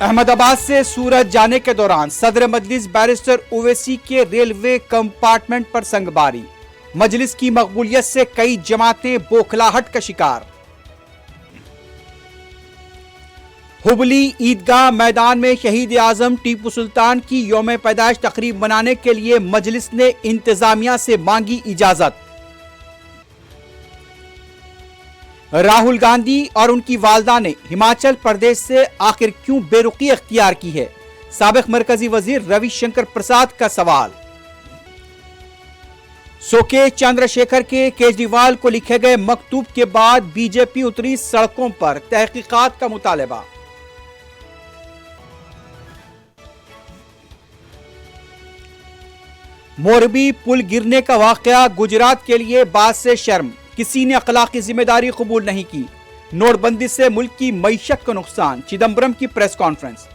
احمد آباد سے سورت جانے کے دوران صدر مجلس بیرسٹر اویسی کے ریلوے کمپارٹمنٹ پر سنگباری، مجلس کی مقبولیت سے کئی جماعتیں بوکھلاہٹ کا شکار۔ ہبلی عیدگاہ میدان میں شہید اعظم ٹیپو سلطان کی یوم پیدائش تقریب منانے کے لیے مجلس نے انتظامیہ سے مانگی اجازت۔ راہل گاندھی اور ان کی والدہ نے ہماچل پردیش سے آخر کیوں بے رخی اختیار کی ہے؟ سابق مرکزی وزیر روی شنکر پرساد کا سوال۔ سوکے چندر شیکھر کے کیجریوال کو لکھے گئے مکتوب کے بعد بی جے پی اتری سڑکوں پر، تحقیقات کا مطالبہ۔ موربی پل گرنے کا واقعہ گجرات کے لیے باعث سے شرم، کسی نے اخلاقی ذمہ داری قبول نہیں کی۔ نوٹ بندی سے ملک کی معیشت کو نقصان، چدمبرم کی پریس کانفرنس۔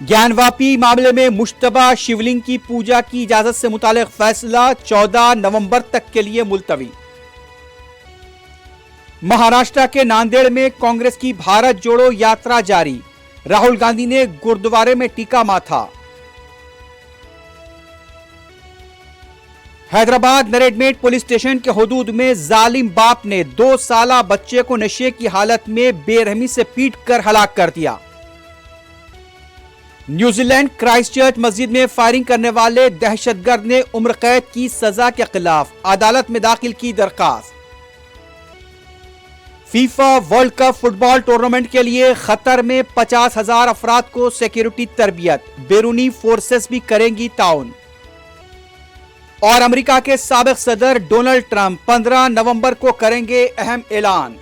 گیان واپی معاملے میں مشتبہ شیولنگ کی پوجا کی اجازت سے متعلق فیصلہ 14 نومبر تک کے لیے ملتوی۔ مہاراشٹر کے ناندیڑ میں کانگریس کی بھارت جوڑو یاترا جاری، راہل گاندھی نے گردوارے میں ٹیکا ماتھا۔ حیدرآباد نریڈمیٹ پولیس اسٹیشن کے حدود میں ظالم باپ نے 2 سالہ بچے کو نشے کی حالت میں بے رحمی سے پیٹ کر ہلاک کر دیا۔ نیوزی لینڈ کرائسٹ چرچ مسجد میں فائرنگ کرنے والے دہشت گرد نے عمر قید کی سزا کے خلاف عدالت میں داخل کی درخواست۔ فیفا ورلڈ کپ فٹ بال ٹورنامنٹ کے لیے قطر میں 50,000 افراد کو سیکیورٹی تربیت، بیرونی فورسز بھی کریں گی تعاون۔ اور امریکہ کے سابق صدر ڈونلڈ ٹرمپ 15 نومبر کو کریں گے اہم اعلان۔